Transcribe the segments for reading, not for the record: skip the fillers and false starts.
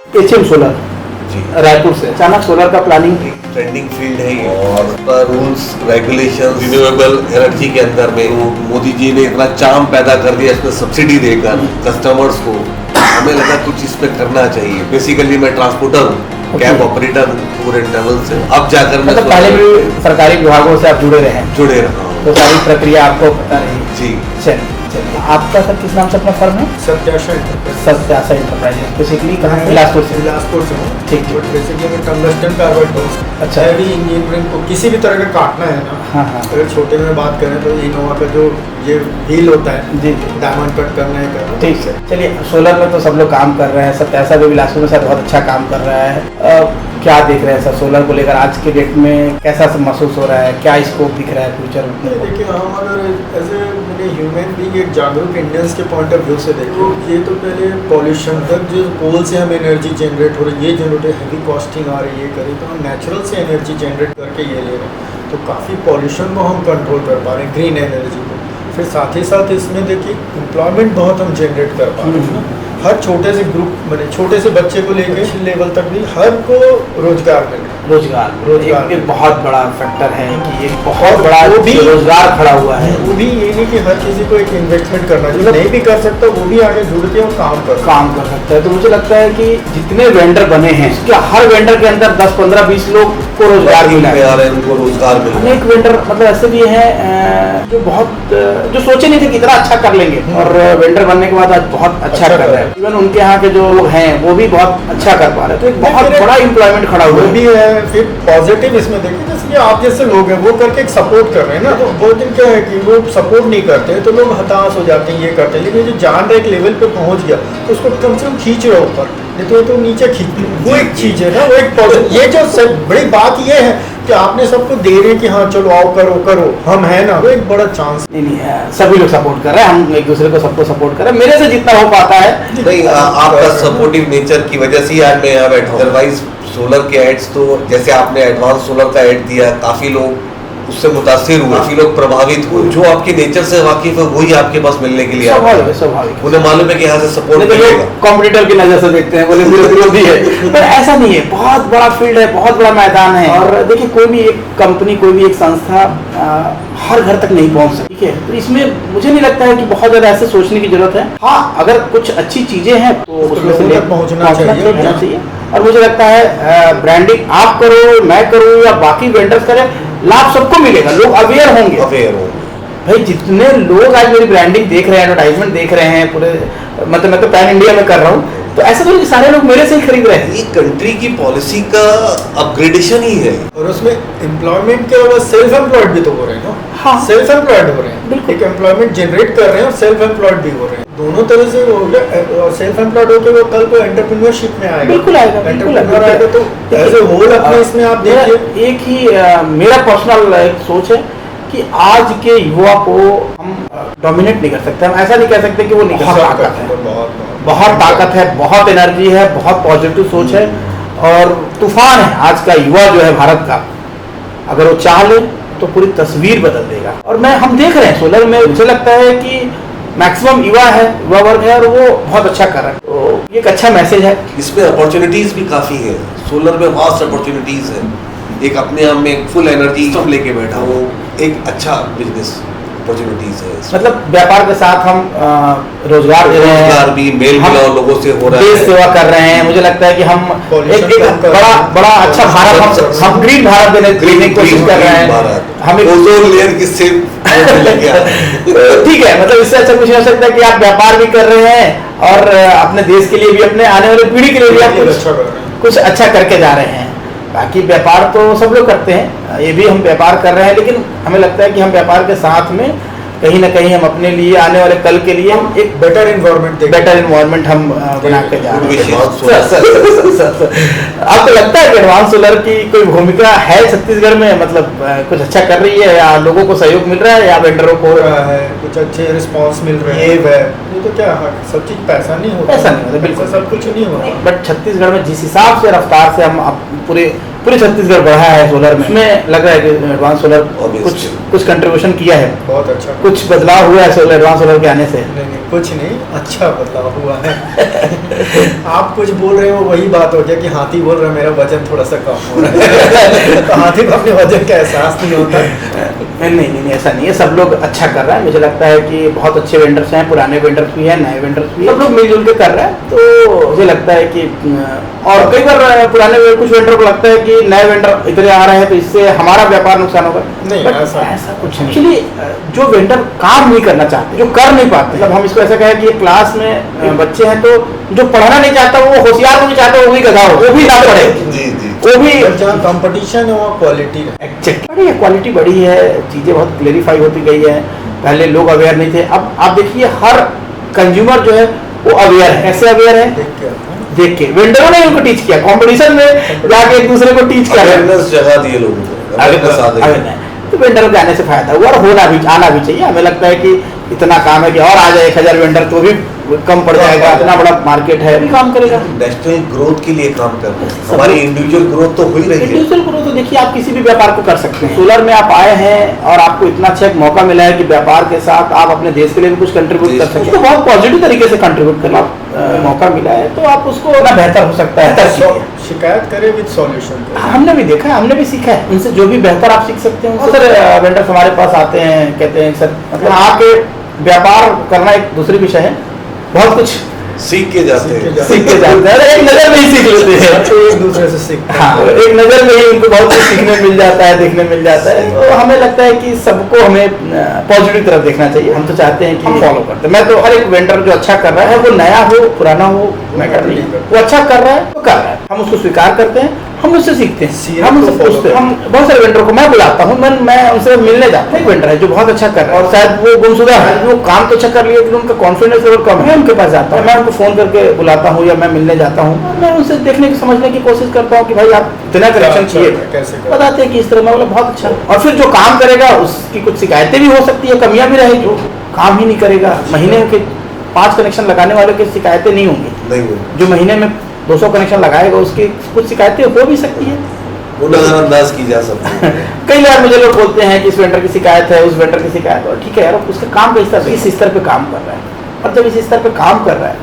HM solar जी रायपुर से अचानक solar का प्लानिंग ट्रेंडिंग फील्ड है ये और रूल्स रेगुलेशन रिन्यूएबल एनर्जी के अंदर में वो मोदी जी ने इतना चाम पैदा कर दिया इसमें सब्सिडी देकर कस्टमर्स को। हमें लगा कुछ इस पे करना चाहिए। बेसिकली मैं ट्रांसपोर्टर हूँ, कैब ऑपरेटर हूँ पूरे ट्रेवल से। अब जाकर मैं पहले भी सरकारी विभागों से आप जुड़े रहे हैं? जुड़े रहा हूँ, तो सारी प्रक्रिया आपको पता रही? जी। चलिए आपका सर किस नाम से अपना फर्म है? सत्याशा इंटरप्राइजेज। बेसिकली कहाँ से? बिलासपुर से। बिलासपुर से हूँ। ठीक है। बेसिकली मैं टंगस्टन कार्बाइड हूँ। अच्छा। हैवी इंजीनियरिंग को किसी भी तरह का काटना है ना, हाँ हाँ। अगर छोटे में बात करें तो इनोवा का जो ये व्हील होता है जी जी, डायमंड कट करना है। ठीक है। चलिए सोलर में तो सब लोग काम कर रहे हैं, सत्याशा भी बिलासपुर में सर बहुत अच्छा काम कर रहा है। क्या देख रहे हैं सर सोलर को लेकर आज के डेट में कैसा महसूस हो रहा है, क्या स्कोप दिख रहा है फ्यूचर में? देखिए हम अगर एज ए ह्यूमन बीइंग एक जागरूक इंडियंस के पॉइंट ऑफ व्यू से देखें तो ये तो पहले पॉल्यूशन तक जो कोल से हम एनर्जी जनरेट हो रही है, ये जनरेट हैवी कॉस्टिंग आ रही है करें तो हम नेचुरल से एनर्जी जनरेट करके ये ले रहे हैं तो काफ़ी पॉल्यूशन को हम कंट्रोल कर पा रहे हैं, ग्रीन एनर्जी को। फिर साथ ही साथ इसमें देखिए एम्प्लॉयमेंट बहुत हम जनरेट कर पा रहे हैं ना। हर छोटे से ग्रुप मैंने छोटे से बच्चे को लेकर लेवल तक भी हर को रोजगार मिल रहा है। रोजगार एक बहुत बड़ा फैक्टर है कि एक बहुत बड़ा वो भी रोजगार खड़ा हुआ है। वो भी ये नहीं कि हर किसी को एक इन्वेस्टमेंट करना चाहिए, नहीं भी कर सकता वो भी आगे जुड़ के वो काम कर सकता है। तो मुझे लगता है कि जितने वेंडर बने हैं क्या हर वेंडर के अंदर 10, 15, 20 लोग को रोजगार मिला है। उनको रोजगार मिला। अनेक वेंडर मतलब ऐसे भी हैं जो बहुत जो सोचे नहीं थे कि इतना अच्छा कर लेंगे और वेंडर बनने के बाद आज बहुत अच्छा कर रहे हैं। इवन उनके यहाँ के जो लोग हैं वो भी बहुत अच्छा कर पा रहे हैं। तो एक बहुत बड़ा एम्प्लॉयमेंट खड़ा हुआ भी है। फिर पॉजिटिव इसमें देखिए जैसे आप जैसे लोग हैं वो करके एक सपोर्ट कर रहे हैं ना, तो बहुत दिन क्या है कि वो सपोर्ट नहीं करते तो लोग हताश हो जाते हैं, ये करते हैं। लेकिन जो जान रहे एक लेवल पे पहुंच गया तो उसको कम से कम खींच रहे ऊपर, नहीं तो नीचे खींच वो एक चीज है ना, वो एक पॉजिटिव। ये जो बड़ी बात ये है कि आपने सबको दे रहे हैं कि हाँ चलो आओ करो हम है ना, वो एक बड़ा चांस। नहीं सभी लोग सपोर्ट कर रहे हैं, हम एक दूसरे को सबको सपोर्ट कर रहे हैं। मेरे से जितना हो पाता है नहीं, आपका सपोर्टिव नेचर की वजह से यार मैं यहाँ बैठा हूँ। अदरवाइज सोलर के एड्स तो जैसे आपने एडवांस सोलर का एड दिया, काफी लोग उससे मुतासिर हुए, काफी लोग प्रभावित हुए। जो आपके नेचर से वाकिफ है वही आपके पास मिलने के लिए स्वाभाविक उन्हें मालूम है कि यहाँ से सपोर्ट मिलेगा। कॉम्पिटिटर की नजर से देखते हैं, बोले विरोधी है, पर ऐसा नहीं है। बहुत बड़ा फील्ड है, बहुत बड़ा मैदान है। और देखिए कोई भी एक कंपनी, कोई भी एक संस्था हर घर तक नहीं पहुंच सकती है। तो इसमें मुझे नहीं लगता है कि बहुत ज्यादा ऐसे सोचने की जरूरत है। हाँ, अगर कुछ अच्छी चीजें हैं तो उसमें से पहुंचना चाहिए। और मुझे लगता है ब्रांडिंग आप करो, मैं करूँ या बाकी वेंडर्स करें, लाभ सबको मिलेगा। लोग अवेयर होंगे। भाई जितने लोग आज मेरी ब्रांडिंग देख रहे हैं, एडवर्टाइजमेंट देख रहे हैं पूरे, मतलब मैं तो पैन इंडिया में कर रहा हूँ, तो ऐसा तो सारे लोग मेरे से ही खरीद रहे हैं। ये कंट्री की पॉलिसी का अपग्रेडेशन ही है। और उसमें एम्प्लॉयमेंट के अलावा सेल्फ एम्प्लॉयड भी तो हो रहे हैं ना। हाँ, सेल्फ एम्प्लॉयड हो रहे हैं, बिल्कुल। एक एम्प्लॉयमेंट जनरेट कर रहे हैं और सेल्फ एम्प्लॉयड भी हो रहे हैं। दोनों तरह से हो गया। और सेल्फ एम्प्लॉयड होकर वो कल को एंटरप्रेन्योरशिप में आएगा। बिल्कुल आएगा। एंटरप्रेन्योर आएगा तो एज ए होल अपने इसमें आप देखिए। एक ही मेरा पर्सनल एक सोच है कि आज के युवा को हम डोमिनेट नहीं कर सकते। हम ऐसा नहीं कह सकते कि वो नहीं कर सकते। बहुत ताकत है, बहुत एनर्जी है, बहुत पॉजिटिव सोच है और तूफान है आज का युवा जो है भारत का। अगर वो चाह ले तो पूरी तस्वीर बदल देगा। और हम देख रहे हैं सोलर में, मुझे लगता है कि मैक्सिमम युवा वर्ग है और वो बहुत अच्छा कर रहा है। तो ये एक अच्छा मैसेज है। इसमें अपॉर्चुनिटीज भी काफी है। सोलर में वास्ट अपॉर्चुनिटीज है। एक अपने आप में फुल एनर्जी लेके बैठा हूँ, एक अच्छा बिजनेस अपॉर्चुनिटीज है। मतलब व्यापार के साथ हम रोजगार दे रहे हैं, भी मेल मिलाओ लोगों से हो रहा है, देश सेवा कर रहे हैं। मुझे लगता है कि हम एक बड़ा अच्छा भारत, हम ग्रीन भारत देने की कोशिश कर रहे हैं। हमें ओजोन लेयर की सिर्फ ठीक है, मतलब इससे अच्छा कुछ नहीं हो सकता कि आप व्यापार भी कर रहे हैं और अपने देश के लिए भी, अपने आने वाली पीढ़ी के लिए भी आप कुछ अच्छा करके जा रहे हैं। बाकी व्यापार तो सब लोग करते हैं, ये भी हम व्यापार कर रहे हैं, लेकिन हमें लगता है कि हम व्यापार के साथ में कहीं ना कहीं हम अपने लिए आने वाले कल के लिए हम एक बेटर इन्वायरमेंट हम बना के जा रहे हैं। आपको लगता है कि एडवांस सोलर की कोई भूमिका है छत्तीसगढ़ में? मतलब कुछ अच्छा कर रही है या लोगों को सहयोग मिल रहा है या वेंडरों को है कुछ अच्छे रिस्पांस मिल रहे हैं? ये तो क्या सब चीज पैसा नहीं होता, पैसा नहीं होता, बिल्कुल सब कुछ नहीं होता। बट छत्तीसगढ़ में जिस हिसाब से रफ्तार से हम पूरे पूरे छत्तीसगढ़ बढ़ा है सोलर में। इसमें लग रहा है कि एडवांस सोलर कुछ कंट्रीब्यूशन किया है, बहुत अच्छा। कुछ बदलाव हुआ है सोलर एडवांस सोलर के आने से? नहीं, कुछ नहीं, अच्छा बदलाव हुआ है। आप कुछ बोल रहे हो वही बात हो गया कि हाथी बोल रहा है मेरा वजन थोड़ा सा कम हो रहा है। तो हाथी को अपने वजन का एहसास नहीं होता। नहीं, ऐसा नहीं है, सब लोग अच्छा कर रहा है। मुझे लगता है कि बहुत अच्छे वेंडर्स हैं, पुराने वेंडर्स भी हैं, नए वेंडर्स भी हैं, सब लोग मिलजुल के कर रहे हैं। तो मुझे लगता है कि और कई बार पुराने कुछ वेंडर को लगता है कि नए वेंडर इतने आ रहे हैं तो इससे हमारा व्यापार नुकसान होगा। नहीं, ऐसा कुछ नहीं। एक्चुअली जो वेंडर काम नहीं करना चाहते, जो कर नहीं पाते, मतलब हम इसको ऐसा कहें कि क्लास में बच्चे हैं तो जो पढ़ना नहीं चाहता वो होशियार को नहीं चाहता वो भी गधा हो, वो भी ना पढ़े, वो भी जहाँ कंपटीशन है वहाँ क्वालिटी है। क्वालिटी बढ़ी है, चीज़ें बहुत क्लेरिफाई होती गई है। पहले लोग अवेयर नहीं थे, अब आप देखिए हर कंज्यूमर जो है वो अवेयर है। कैसे अवेयर है? देख के वेंडरों ने उनको टीच किया, कंपटीशन में जाके एक दूसरे को टीच कर रहे हैं, जगह दिए लोगों को। तो वेंडर जाने से फायदा हुआ और आना भी चाहिए। हमें लगता है कि इतना काम है कि और आ जाए 1000 वेंडर तो भी कम पड़ जाएगा, इतना बड़ा मार्केट है, काम करेगा। नेशनल ग्रोथ के लिए काम कर रहे हैं, हमारी इंडिविजुअल ग्रोथ तो हो ही रही है। इंडिविजुअल ग्रोथ तो देखिए आप किसी भी व्यापार को कर सकते हैं। सोलर में आप आए हैं और आपको इतना अच्छा एक मौका मिला है कि व्यापार के साथ आप अपने देश के लिए भी कुछ कंट्रीब्यूट कर सकते हैं, तो बहुत पॉजिटिव तरीके से कंट्रीब्यूट करना मौका मिला है, तो आप उसको ना बेहतर हो सकता है। शिकायत करें विद सॉल्यूशन। हमने भी देखा है, हमने भी सीखा है, उनसे जो भी बेहतर आप सीख सकते हैं। सर वेंडर्स हमारे पास आते हैं, कहते हैं सर मतलब आके व्यापार करना एक दूसरी विषय है, बहुत कुछ सीख के जाते हैं, एक नजर में ही सीख लेते हैं, एक दूसरे से सीखते हैं। हाँ, एक नजर में ही उनको बहुत कुछ सीखने मिल जाता है, देखने मिल जाता है। तो हमें लगता है कि सबको हमें पॉजिटिव तरफ देखना चाहिए। हम तो चाहते हैं कि फॉलो करते हैं। मैं तो हर एक वेंडर जो अच्छा कर रहा है, वो नया हो पुराना हो मैटर नहीं, वो अच्छा कर रहा है तो कर रहा है, हम उसको स्वीकार करते हैं, हम उससे सीखते हैं, हम उससे पूछते हैं। हम बहुत सारे वेंडर को मैं बुलाता हूँ, मैं उनसे मिलने जाता हूँ। एक वेंडर है जो बहुत अच्छा कर रहा है और शायद वो गुमशुदा है, वो काम तो अच्छा कर लिया लेकिन उनका कॉन्फिडेंस लेवल कम है, मैं उनके पास जाता हूँ, मैं उनको फोन करके बुलाता हूँ या मैं मिलने जाता हूँ, मैं उनसे देखने की समझने की कोशिश करता हूँ कि भाई आप इतना कनेक्शन चाहिए, बताते हैं कि इस तरह मैं बोला बहुत अच्छा। और फिर जो काम करेगा उसकी कुछ शिकायतें भी हो सकती है, कमियां भी रहेगी, जो काम ही नहीं करेगा, महीने के 5 कनेक्शन लगाने वाले की शिकायतें नहीं होंगी, जो महीने में 200 कनेक्शन लगाएगा उसकी कुछ शिकायतें हो भी सकती है, वो नजरअंदाज की जा सकती है। कई बार मुझे लोग बोलते हैं कि इस वेंडर की शिकायत है, उस वेंडर की शिकायत है, और ठीक है यार उसका काम का इस स्तर पे काम कर रहा है, और जब इस स्तर पे काम कर रहा है,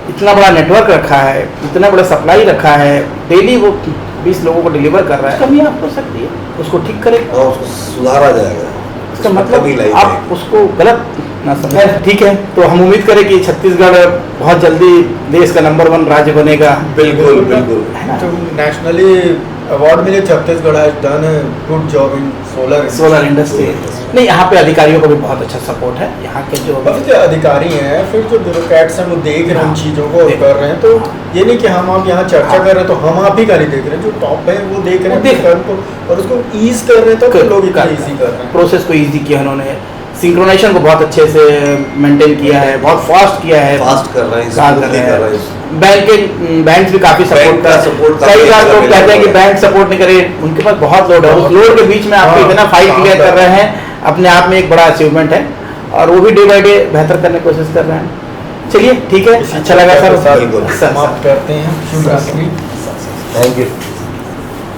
इतना बड़ा नेटवर्क रखा है, इतना बड़ा सप्लाई रखा है, डेली वो 20 लोगों को डिलीवर कर रहा है, कमियां हो सकती है, उसको ठीक करेगा, उसको सुधारा जाएगा। इसका मतलब आप उसको गलत ना समझें। ठीक है, तो हम उम्मीद करें कि छत्तीसगढ़ बहुत जल्दी देश का नंबर 1 राज्य बनेगा। बिल्कुल बिल्कुल। तो नेशनली अवार्ड मिले, Chhattisgarh has done a good job in solar industry. नहीं, यहाँ पे अधिकारियों का भी बहुत अच्छा सपोर्ट है, यहाँ के जो अधिकारी हैं, फिर जो ब्यूरोक्रेट्स हैं वो देख रहे हैं उन चीज़ों को कर रहे हैं। तो ये नहीं कि हम आप यहाँ चर्चा कर रहे हैं तो हम आप ही का नहीं देख रहे हैं, जो टॉप है वो देख रहे हैं और उसको ईज कर रहे हैं, तो लोग इतना ईजी कर रहे हैं, प्रोसेस को ईजी किया उन्होंने, सिंक्रोनाइजेशन को बहुत अच्छे से मेंटेन किया है, बहुत फास्ट किया है, फास्ट कर रहे हैं। बैंक भी काफी सपोर्ट कर, कई बार लोग कहते हैं कि बैंक सपोर्ट नहीं करे, उनके पास बहुत लोड है, उस लोड के बीच में आपको इतना फाइल क्लियर कर रहे हैं, अपने आप में एक बड़ा अचीवमेंट है, और वो भी डे बाय डे बेहतर करने की कोशिश कर रहे हैं। चलिए ठीक है, अच्छा लगा सर, समाप्त करते हैं। Thank you.